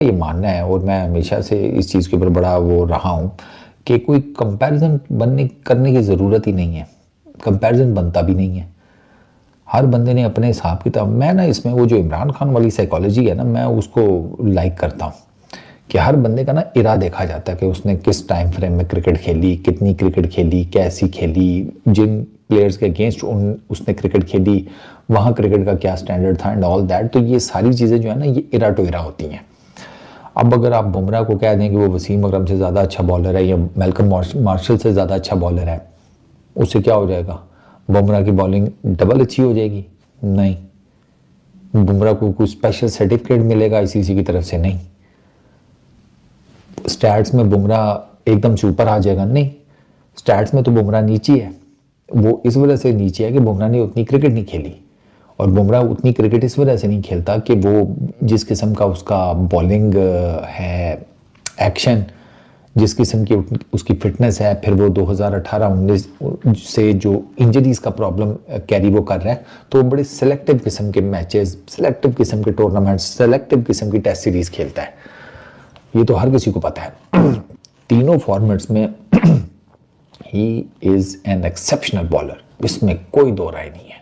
ये मानना है और मैं हमेशा से इस चीज़ के ऊपर बड़ा वो रहा हूँ कि कोई कंपैरिजन करने की ज़रूरत ही नहीं है। कंपैरिजन बनता भी नहीं है। हर बंदे ने अपने हिसाब किताब, मैं ना इसमें वो जो इमरान खान वाली साइकोलॉजी है ना, मैं उसको लाइक करता हूँ कि हर बंदे का ना इरा देखा जाता है कि उसने किस टाइम फ्रेम में क्रिकेट खेली, कितनी क्रिकेट खेली, कैसी खेली, जिन प्लेयर्स के अगेंस्ट उसने क्रिकेट खेली वहाँ क्रिकेट का क्या स्टैंडर्ड था एंड ऑल दैट। तो ये सारी चीज़ें जो है ना, ये इरा टू इरा होती हैं। अब अगर आप बुमराह को कह दें कि वो वसीम अकरम से ज़्यादा अच्छा बॉलर है या मेलकम मार्शल से ज़्यादा अच्छा बॉलर है, उससे क्या हो जाएगा? बुमराह की बॉलिंग डबल अच्छी हो जाएगी? नहीं। बुमराह को कोई स्पेशल सर्टिफिकेट मिलेगा आईसीसी की तरफ से? नहीं। स्टैट्स में बुमराह एकदम से ऊपर आ जाएगा? नहीं। स्टैट्स में तो बुमराह नीचे है। वो इस वजह से नीचे है कि बुमराह ने उतनी क्रिकेट नहीं खेली, और बुमराह उतनी क्रिकेट इस वजह से नहीं खेलता कि वो जिस किस्म का उसका बॉलिंग है एक्शन, जिस किस्म की उसकी फिटनेस है, फिर वो 2018-19 से जो इंजरीज का प्रॉब्लम कैरी वो कर रहा है, तो बड़े सेलेक्टिव किस्म के मैचेस, सेलेक्टिव किस्म के टूर्नामेंट्स, सेलेक्टिव किस्म की टेस्ट सीरीज खेलता है। ये तो हर किसी को पता है। तीनों फॉर्मेट्स में he is an exceptional bowler, इसमें कोई दो राय नहीं है।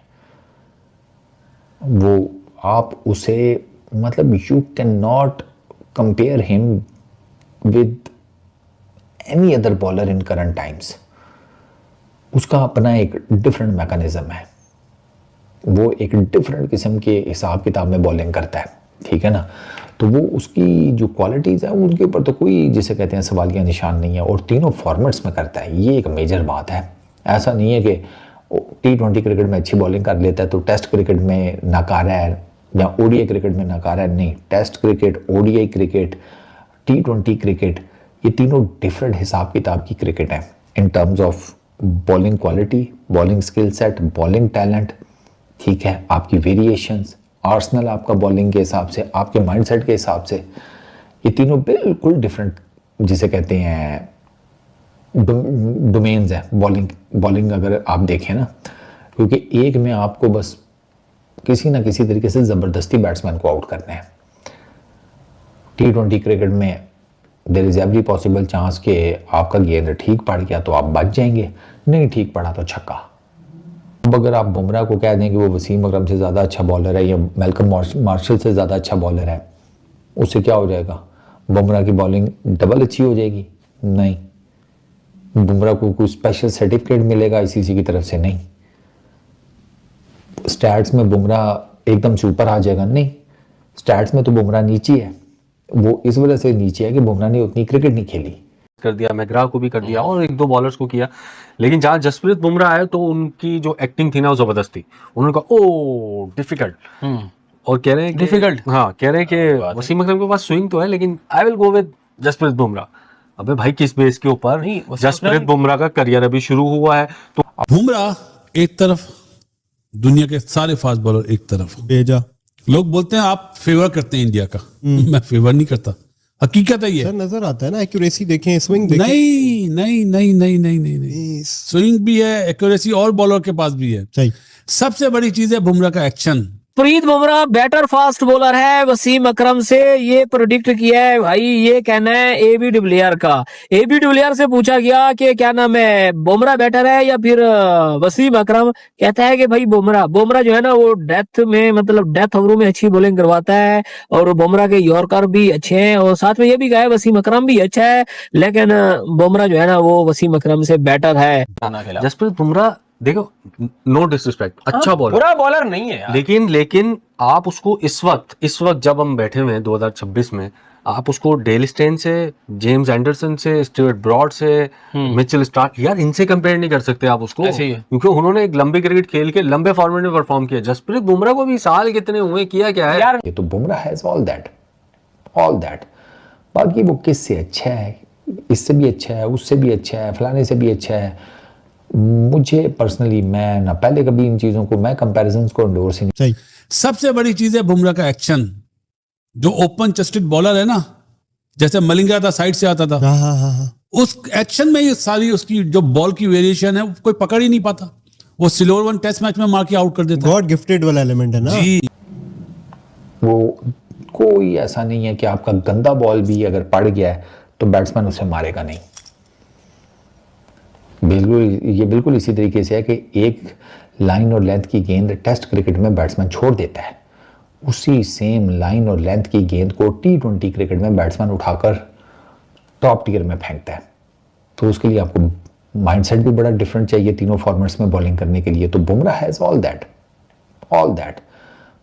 वो आप उसे मतलब you can not compare him with any other bowler in current times. उसका अपना एक डिफरेंट मैकेनिज्म है, वो एक डिफरेंट किस्म के हिसाब किताब में बॉलिंग करता है, ठीक है ना। तो वो उसकी जो क्वालिटीज़ है उनके ऊपर तो कोई, जिसे कहते हैं, सवालिया निशान नहीं है, और तीनों फॉर्मेट्स में करता है। ये एक मेजर बात है। ऐसा नहीं है कि T20 क्रिकेट में अच्छी बॉलिंग कर लेता है तो टेस्ट क्रिकेट में नाकारा है या ओडीआई क्रिकेट में नाकारा है। नहीं, test cricket, ODI cricket, T20 cricket, ये तीनों डिफरेंट हिसाब किताब की क्रिकेट है in terms of bowling quality, bowling skill set, bowling talent, ठीक है, आपकी वेरिएशंस, आर्सेनल आपका बॉलिंग के हिसाब से, आपके माइंडसेट के हिसाब से, ये तीनों बिल्कुल डिफरेंट, जिसे कहते हैं, डोमेन्स है। बॉलिंग अगर आप देखें ना, क्योंकि एक में आपको बस किसी ना किसी तरीके से ज़बरदस्ती बैट्समैन को आउट करना है। T20 क्रिकेट में there is every possible chance कि आपका गेंद ठीक पड़ गया तो आप बच जाएंगे, नहीं ठीक पड़ा तो छक्का। अब अगर आप बुमराह को कह दें कि वो वसीम अकरम से ज़्यादा अच्छा बॉलर है या मेलकम मार्शल से ज़्यादा अच्छा बॉलर है, उससे क्या हो जाएगा? बुमराह की बॉलिंग डबल अच्छी हो जाएगी? नहीं। बुमराह को कोई स्पेशल सर्टिफिकेट मिलेगा आईसीसी की तरफ से? नहीं। स्टैट्स में बुमराह एकदम से ऊपर आ जाएगा? नहीं। स्टैट्स में तो बुमराह नीचे है। वो इस वजह से नीचे है कि बुमराह ने उतनी क्रिकेट नहीं खेली। कर दिया, मैग्रा को भी कर दिया और एक दो बॉलर्स को किया, लेकिन जहां जसप्रीत बुमराह आए तो उनकी जो एक्टिंग थी ना वो जबरदस्त थी। उन्होंने कहा ओ डिफिकल्ट, और कह रहे हैं डिफिकल्ट, हाँ कह रहे हैं कि वसीम अकरम के पास स्विंग तो है लेकिन I will go with Jasprit Bumrah. अबे भाई, किस बेस के ऊपर? जसप्रीत बुमराह का करियर अभी शुरू हुआ है, तो बुमराह एक तरफ, दुनिया के सारे फास्ट बॉलर एक तरफ। भेजा लोग बोलते हैं आप फेवर करते हैं इंडिया का, मैं फेवर नहीं करता, हकीकत है ये। सर नजर आता है ना, एक्यूरेसी देखें, स्विंग देखें। नहीं नहीं नहीं नहीं नहीं नहीं नहीं, स्विंग भी है, एक्यूरेसी और बॉलर के पास भी है। सही। सबसे बड़ी चीज है बुमराह का एक्शन। प्रीत बुमराह बेटर फास्ट बॉलर है वसीम अकरम से, ये प्रोडिक्ट किया है भाई। ये कहना है एबी डिविलियर का। एबी डिविलियर से पूछा गया कि क्या नाम है, बुमराह बेटर है या फिर वसीम अकरम? कहता है कि भाई बुमराह जो है ना वो डेथ में, मतलब डेथ ओवरों में अच्छी बॉलिंग करवाता है, और बुमराह के यॉर्कर भी अच्छे हैं, और साथ में ये भी कहा है वसीम अकरम भी अच्छा है, लेकिन बुमराह जो है ना वो वसीम अकरम से बेटर है। जसप्रीत बुमराह देखो, नो डिसरिस्पेक्ट, अच्छा बॉलर, बुरा बॉलर नहीं है यार। लेकिन आप उसको इस वक्त जब हम बैठे हुए हैं 2026 में, आप उसको डेल स्टेन से, जेम्स एंडरसन से, स्टीवर्ट ब्रॉड से, मिचेल स्टार्क, यार इनसे कंपेयर नहीं कर सकते आप उसको, क्योंकि उन्होंने एक लंबी क्रिकेट खेल के लंबे फॉर्मेट में परफॉर्म किया। जसप्रीत बुमराह को भी साल कितने हुए, किया क्या है यार। ये तो बुमराह हैज ऑल दैट। बाकी वो किससे अच्छा है, इससे भी अच्छा है, उससे भी अच्छा है, फलाने से भी अच्छा है। मुझे पर्सनली, मैं ना पहले कभी इन चीजों को, मैं कंपैरिजंस को एंडोर्स ही नहीं। सही। सबसे बड़ी चीज है बुमराह का एक्शन। जो ओपन चेस्टेड बॉलर है ना, जैसे मलिंगा था, साइड से आता था, उस एक्शन में ये सारी उसकी जो बॉल की वेरिएशन है कोई पकड़ ही नहीं पाता। वो सिल्वर 1 टेस्ट मैच में मार के आउट कर देता। गॉड गिफ्टेड वाला एलिमेंट है ना जी। वो कोई ऐसा नहीं है कि आपका गंदा बॉल भी अगर पड़ गया है तो बैट्समैन उसे मारेगा नहीं। बिल्कुल इसी तरीके से है कि एक लाइन और लेंथ की गेंद टेस्ट क्रिकेट में बैट्समैन छोड़ देता है, उसी सेम लाइन और लेंथ की गेंद को T20 क्रिकेट में बैट्समैन उठाकर टॉप टियर में फेंकता है। तो उसके लिए आपको माइंडसेट भी बड़ा डिफरेंट चाहिए तीनों फॉर्मेट्स में बॉलिंग करने के लिए। तो बुमराह हैज़ ऑल दैट।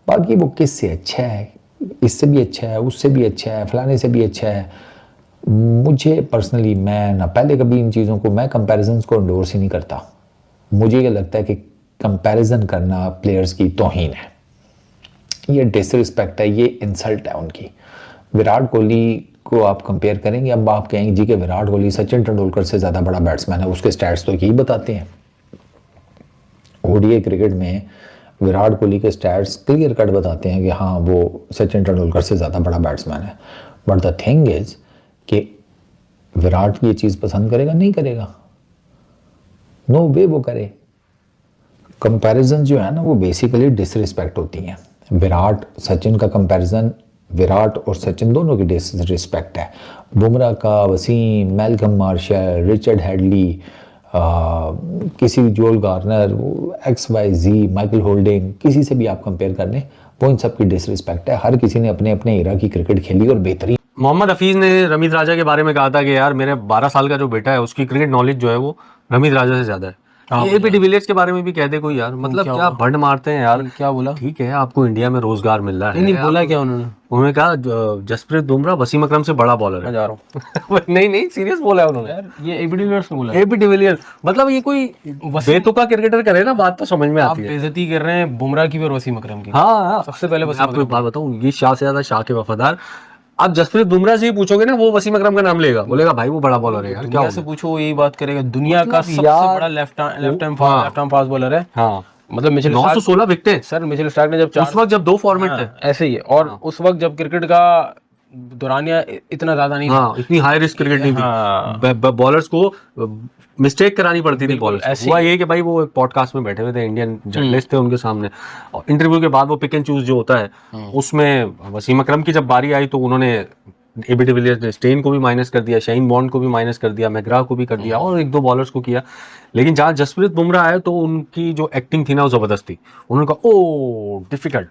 बाकी वो किससे अच्छा है, इससे भी अच्छा है, उससे भी अच्छा है, फलाने से भी अच्छा है, मुझे पर्सनली, मैं ना पहले कभी इन चीज़ों को, मैं कंपैरिजन्स को एंडोर्स ही नहीं करता। मुझे ये लगता है कि कंपैरिजन करना प्लेयर्स की तौहीन है, ये डिसरिस्पेक्ट है, ये इंसल्ट है उनकी। विराट कोहली को आप कंपेयर करेंगे, अब आप कहेंगे जी कि विराट कोहली सचिन तेंदुलकर से ज़्यादा बड़ा बैट्समैन है, उसके स्टैट्स तो यही बताते हैं। ओडीआई क्रिकेट में विराट कोहली के स्टैट्स क्लियर कट बताते हैं कि हाँ वो सचिन तेंदुलकर से ज़्यादा बड़ा बैट्समैन है। बट द थिंग इज़ कि विराट ये चीज़ पसंद करेगा, नहीं करेगा, नो वे वो करे। कंपैरिजन जो है ना वो बेसिकली डिसरिस्पेक्ट होती हैं। विराट सचिन का कंपैरिजन, विराट और सचिन दोनों की डिसरिस्पेक्ट है। बुमराह का Wasim, Malcolm Marshall, Richard Hadlee, किसी भी जोल गार्नर, XYZ, माइकल होल्डिंग, किसी से भी आप कंपेयर कर लें, वो इन सब की डिसरिस्पेक्ट है। हर किसी ने अपने अपने एरा की क्रिकेट खेली और बेहतरीन। मोहम्मद हफीज ने रमीत राजा के बारे में कहा था कि यार मेरे 12 साल का जो बेटा है उसकी क्रिकेट नॉलेज जो है वो रमीत राजा से ज्यादा है। एबी डिविलियर्स के बारे में भी कह दे कोई यार, मतलब क्या भंड मारते हैं यार। क्या बोला? ठीक है आपको इंडिया में रोजगार मिल रहा है, नहीं बोला क्या उन्होंने? उन्होंने कहा जसप्रीत बुमराह वसीम अकरम से बड़ा बॉलर है। मैं जा रहा हूँ। नहीं सीरियस बोला है उन्होंने यार ये एबी डिविलियर्स ने बोला। एबी डिविलियर्स मतलब ये कोई बेतुका क्रिकेटर करे ना, बात तो समझ में आप आती है। बेइज्जती कर रहे हैं बुमराह की और वसीम अकरम की। हाँ सबसे पहले मैं आपको एक बात बताऊं, ये शाह से ज्यादा शाह के वफादार। आप जसप्रीत बुमराह से ही पूछोगे ना, वो वसीम अकरम का नाम लेगा, बोलेगा भाई वो बड़ा बॉलर है यार। दुनिया से पूछो यही बात करेगा, दुनिया का सबसे बड़ा लेफ्ट आर्म फास्ट बॉलर है। हाँ मतलब मिचेल 916 विकेटें सर, मिचेल स्टार्क ने जब उस वक्त जब 2 फॉर्मेट थे ऐसे ही है, और उस वक्त जब क्रिकेट का दौरानिया इतना ज्यादा नहीं हाँ, इतनी हाई रिस्क क्रिकेट नहीं थी, बॉलर्स को मिस्टेक करानी पड़ती थी बॉलर्स। हुआ ये कि भाई वो एक पॉडकास्ट में बैठे हुए थे, इंडियन जर्नलिस्ट थे उनके सामने, और इंटरव्यू के बाद वो पिक एंड चूज जो होता है उसमें वसीम अकरम की जब बारी आई तो उन्होंने एबी डिविलियर्स ने स्टेन को भी माइनस कर दिया, शाइन बॉन्ड को भी माइनस कर दिया, मैकग्रा को भी कर दिया और 1-2 बॉलर्स को किया। लेकिन जहाँ जसप्रीत बुमराह आए तो उनकी जो एक्टिंग थी ना वो जबरदस्त थी। उन्होंने कहा ओ डिफिकल्ट,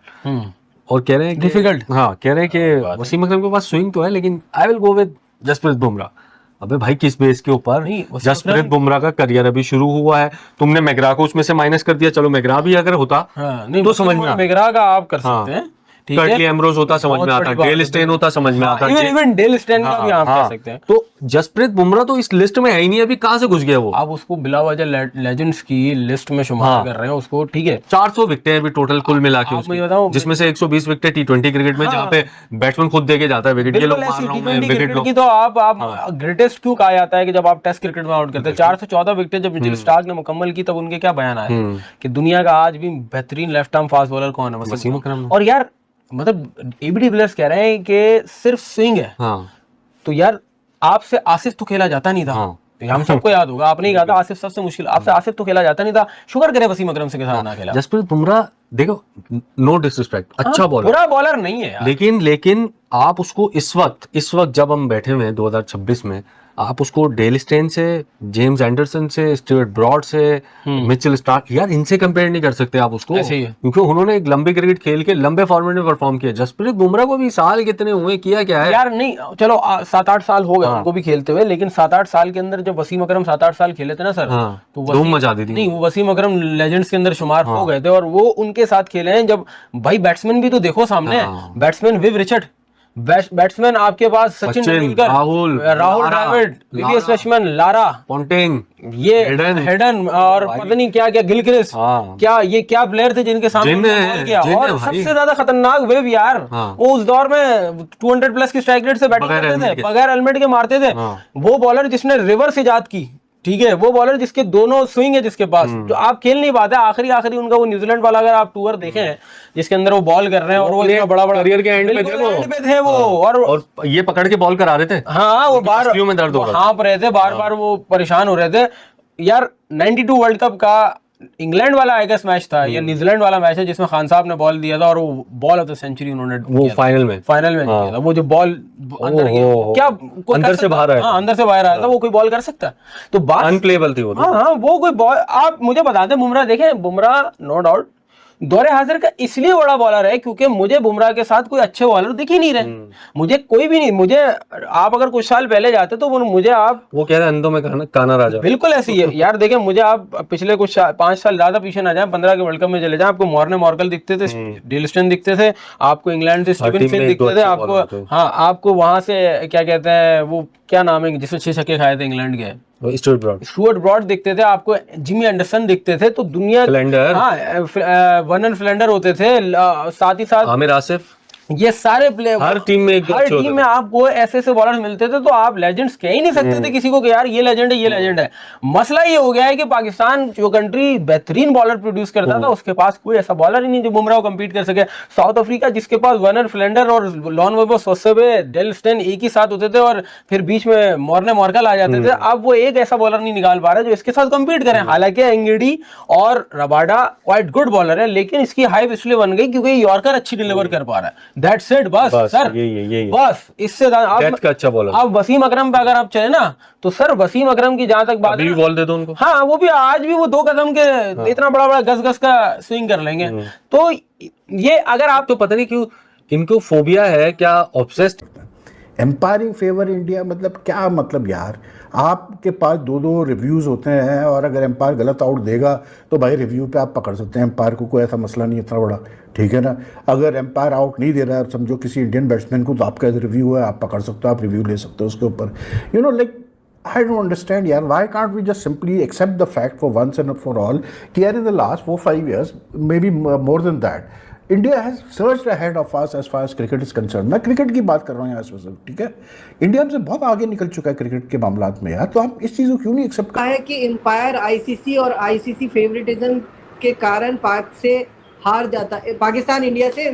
और कह रहे हैं डिफिकल्ट, हाँ कह रहे हैं कि वसीम अकरम के पास स्विंग तो है लेकिन I will go with Jasprit Bumrah. अबे भाई किस बेस के ऊपर? जसप्रीत बुमराह का करियर अभी शुरू हुआ है, तुमने मैकग्रा को उसमें से माइनस कर दिया। चलो मैकग्रा भी अगर होता तो समझ में, मैकग्रा का आप कर सकते हैं, कर्टली एम्ब्रोज होता समझ में आता, डेल स्टेन होता समझ में आता, इवन डेल स्टेन का भी आप कह सकते हैं। तो जसप्रीत बुमराह तो इस लिस्ट में है ही नहीं, अभी कहां से घुस गया वो? आप उसको बिला वजह लेजेंड्स की लिस्ट में शुमार कर रहे हैं उसको, ठीक है। 400 विकेट अभी टोटल कुल मिला के उसकी, जिसमें से 120 विकेट T20 क्रिकेट में, जहां पे बैट्समैन खुद देके जाता है विकेट, ये लोग मार रहा हूं मैं विकेट लो। तो आप ग्रेटेस्ट क्यों कहा जाता है कि जब आप टेस्ट क्रिकेट में आउट करते हैं? 414 विकेट जब मिचेल स्टार्क ने मुकम्मल की तब उनके क्या बयान आए कि दुनिया का आज भी बेहतरीन लेफ्ट आर्म फास्ट बॉलर कौन है? वसीम अकरम। और यार मतलब एबी डिविलियर्स कह रहे हैं कि सिर्फ स्विंग है। हाँ। तो यार आपसे आसिफ तो खेला जाता नहीं था। तो हम सबको याद होगा, आपने ही कहा था आसिफ सबसे मुश्किल, आपसे आसिफ तो खेला जाता नहीं था। शुक्र करे वसीम अकरम से के साथ ना खेला। जसप्रीत बुमराह देखो, नो डिसरिस्पेक्ट, अच्छा बॉलर, बुरा बॉलर नहीं है यार। लेकिन आप उसको इस वक्त जब हम बैठे हुए हैं 2026 में, आप उसको डेल स्टेन से, जेम्स एंडरसन से, स्टीवर्ट ब्रॉड से, मिचेल स्टार्क, यार इनसे कंपेयर नहीं कर सकते आप उसको, क्योंकि उन्होंने एक लंबे क्रिकेट खेल के लंबे फॉर्मेट में परफॉर्म किया। जसप्रीत बुमराह को भी साल कितने हुए, किया क्या है यार? नहीं चलो 7-8 साल हो गए उनको भी खेलते हुए, लेकिन 7-8 साल के अंदर जब वसीम अकरम 7-8 साल खेले थे ना सर, तो धूम मचा दी थी। नहीं, वो वसीम अकरम लेजेंड्स के अंदर शुमार हो गए थे, और वो उनके साथ खेले हैं जब भाई बैट्समैन भी तो देखो सामने, बैट्समैन विव रिचर्ड, बैट्समैन आपके पास Sachin Tendulkar, Rahul Dravid, VVS Laxman, Lara Ponting, ये हेडन और पता नहीं क्या क्या, गिलक्रिस्ट, क्या ये क्या प्लेयर थे जिनके सामने किया। और सबसे ज्यादा खतरनाक वेव यार, वो उस दौर में 200 प्लस की स्ट्राइक रेट से बैटिंग करते थे, बगैर हेलमेट के मारते थे। वो बॉलर जिसने रिवर्स इजाद की, ठीक है, वो बॉलर जिसके दोनों स्विंग है जिसके पास, जो आप खेल नहीं पाते। आखिरी उनका वो न्यूजीलैंड वाला अगर आप टूर देखें जिसके अंदर वो बॉल कर रहे हैं और वो इतना बड़ा करियर के एंड पे थे वो, और ये पकड़ के बॉल करा रहे थे। हाँ, वो बार में दर्द हो रहा था, हाँप रहे थे, बार वो परेशान हो रहे थे यार। 92 वर्ल्ड कप का इंग्लैंड वाला आई गेस मैच था या न्यूजीलैंड वाला मैच है जिसमें खान साहब ने बॉल दिया था और वो बॉल ऑफ द सेंचुरी उन्होंने वो फाइनल में किया था। वो जो बॉल अंदर क्या कोई अंदर से बाहर आया था। हाँ, अंदर से बाहर आया था, वो कोई बॉल कर सकता है? तो बात अनप्लेबल थी वो तो। हाँ, वो कोई बॉल आप मुझे बताते, बुमराह देखें, बुमराह नो डाउट दौरे हाजिर का इसलिए बड़ा बॉलर है क्योंकि मुझे बुमराह के साथ कोई अच्छे बॉलर दिख ही नहीं रहे। मुझे कोई भी नहीं, मुझे आप अगर कुछ साल पहले जाते तो मुझे आप वो कह रहे हैं अंधों में काना राजा। बिल्कुल ऐसी है यार। देखें, मुझे आप पिछले कुछ 5 साल ज्यादा पीछे ना जाए, 15 के वर्ल्ड कप में चले जाए, आपको मॉर्ने मॉर्कल दिखते थे, डिलस्टन दिखते थे, आपको इंग्लैंड से स्टीवन स्मिथ दिखते थे, आपको हाँ आपको वहां से क्या कहते हैं वो क्या नाम है जिसने 6 छक्के खाए थे इंग्लैंड के, स्टुअर्ट ब्रॉड दिखते थे, आपको जिमी एंडरसन दिखते थे। तो दुनिया हाँ वर्नन फ्लेंडर होते थे, साथ ही साथ आमिर आसिफ, ये सारे प्लेयर हर टीम में आपको ऐसे ऐसे बॉलर मिलते थे, तो आप लेजेंड्स कह ही नहीं सकते थे किसी को कि यार ये लेजेंड है, ये लेजेंड है। मसला ये हो गया है कि पाकिस्तान जो कंट्री बेहतरीन बॉलर प्रोड्यूस करता था, उसके पास कोई ऐसा बॉलर ही नहीं जो बुमराह को कम्पीट कर सके। साउथ अफ्रीका जिसके पास वर्नर फ्लेंडर और लॉन वेबो सोसेबे डेल स्टेन एक ही साथ होते थे और फिर बीच में मॉर्ने मॉर्कल आ जाते थे, अब वो एक ऐसा बॉलर नहीं निकाल पा रहे जो इसके साथ कम्पीट करें। हालांकि एंगेडी और रबाडा क्वाइट गुड बॉलर है, लेकिन इसकी हाइप इसलिए बन गई क्योंकि यॉर्कर अच्छी डिलीवर कर पा रहा है। दैट्स इट, बस सर, बस इससे अच्छा बॉलर। अब वसीम अकरम पे अगर आप चले ना, तो सर वसीम अकरम की जहां तक बात है, बॉल दे दो उनको। हाँ, वो भी आज भी वो 2 कदम के इतना बड़ा बड़ा गस का स्विंग कर लेंगे। तो ये अगर आप तो पता नहीं क्यों इनको फोबिया है, क्या ऑब्सेस्ड। एम्पायरिंग फेवर इंडिया मतलब क्या मतलब यार? आपके पास 2 रिव्यूज़ होते हैं और अगर एम्पायर गलत आउट देगा तो भाई रिव्यू पे आप पकड़ सकते हैं एम्पायर को, कोई ऐसा मसला नहीं इतना बड़ा, ठीक है ना। अगर एम्पायर आउट नहीं दे रहा है समझो किसी इंडियन बैट्समैन को, तो आपका रिव्यू है, आप पकड़ सकते हो, आप रिव्यू ले सकते हो उसके ऊपर। You know like I don't understand यार, why can't we just simply accept the fact for once and for all कि यार in the last 4-5 years, maybe more than that, India has surged ahead of us as far as cricket is concerned। मैं cricket की बात कर रहा हूँ यहाँ इस वक्त, ठीक है। इंडिया हमसे बहुत आगे निकल चुका है क्रिकेट के मामलात में यार, तो आप इस चीज़ को क्यों नहीं एक्सेप्ट कर? है कि एम्पायर आईसीसी और आईसीसी फेवरेटिज्म के कारण पाक से हार जाता है, पाकिस्तान इंडिया से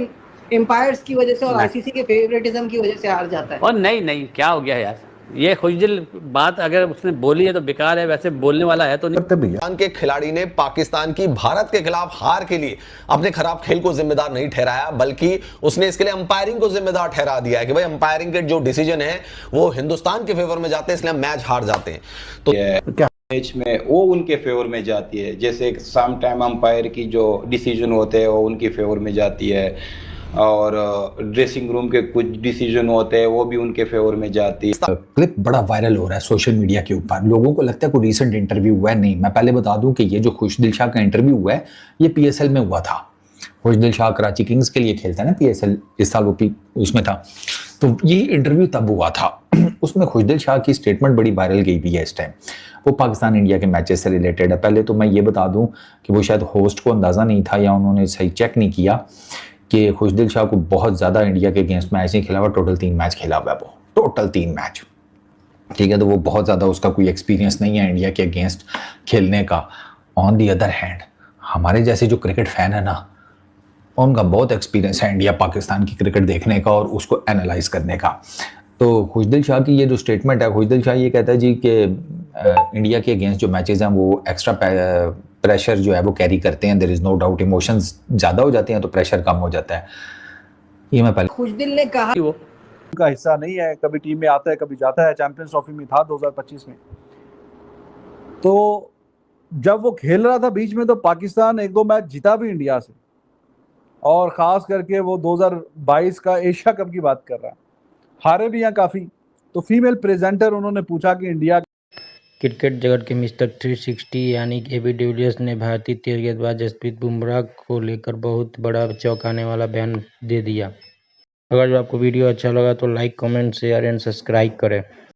एम्पायर्स की वजह से और आईसीसी के फेवरेटिज्म की वजह से हार जाता है। और नहीं क्या हो गया यार, ये खुशदिल बात अगर उसने बोली है तो बेकार है, वैसे बोलने वाला है तो नहीं। पाकिस्तान के खिलाड़ी ने पाकिस्तान की भारत के खिलाफ हार के लिए अपने खराब खेल को जिम्मेदार नहीं ठहराया, बल्कि उसने इसके लिए अंपायरिंग को जिम्मेदार ठहरा दिया है कि भाई अंपायरिंग के जो डिसीजन है वो हिंदुस्तान के फेवर में जाते हैं, इसलिए मैच हार जाते हैं। तो क्या मैच में वो उनके फेवर में जाती है, जैसे सम टाइम अंपायर की जो डिसीजन होते हैं वो उनके फेवर में जाती है, और ड्रेसिंग रूम के कुछ डिसीजन होते हैं वो भी उनके फेवर में जाती है। क्लिप बड़ा वायरल हो रहा है सोशल मीडिया के ऊपर, लोगों को लगता है कोई रीसेंट इंटरव्यू हुआ है। नहीं, मैं पहले बता दूं कि ये जो खुशदिल शाह का इंटरव्यू हुआ है ये पीएसएल में हुआ था। खुशदिल शाह कराची किंग्स के लिए खेलता है ना पीएसएल, इस साल वो उसमें था, तो ये इंटरव्यू तब हुआ था। उसमें खुशदिल शाह की स्टेटमेंट बड़ी वायरल गई भी है इस टाइम, वो पाकिस्तान इंडिया के मैचेस से रिलेटेड है। पहले तो मैं ये बता दूं कि वो शायद होस्ट को अंदाज़ा नहीं था या उन्होंने सही चेक नहीं किया कि खुशदिल शाह को बहुत ज़्यादा इंडिया के अगेंस्ट मैच नहीं खेला हुआ, टोटल 3 मैच खेला हुआ है वो, टोटल 3 मैच, ठीक है। तो वो बहुत ज़्यादा उसका कोई एक्सपीरियंस नहीं है इंडिया के अगेंस्ट खेलने का। ऑन दी अदर हैंड हमारे जैसे जो क्रिकेट फ़ैन है ना, उनका बहुत एक्सपीरियंस है इंडिया पाकिस्तान की क्रिकेट देखने का और उसको एनालाइज करने का। तो खुशदिल शाह की ये जो स्टेटमेंट है, खुशदिल शाह ये कहता है जी कि इंडिया के अगेंस्ट जो मैचेस हैं वो एक्स्ट्रा प्रेशर जो है वो कैरी करते हैं, there is no doubt, emotions ज़्यादा हो जाते हैं तो प्रेशर कम हो जाता है। ये मैं पहले खुशदिल ने कहा वो का हिस्सा नहीं है, कभी टीम में आता है कभी जाता है, चैंपियंस ट्रॉफी में था 2025 में। तो जब वो खेल रहा था बीच में तो पाकिस्तान 1-2 मैच जीता भी इंडिया से, और ख़ास करके वो 2022 का एशिया कप की बात कर रहा है, हारे भी हैं काफ़ी। तो फीमेल प्रेजेंटर उन्होंने पूछा कि इंडिया क्रिकेट जगत के मिस्टर 360 यानी एबी डिविलियर्स ने भारतीय तेज गेंदबाज जसप्रीत बुमराह को लेकर बहुत बड़ा चौंकाने वाला बयान दे दिया। अगर जो आपको वीडियो अच्छा लगा तो like, comment, share and subscribe करें।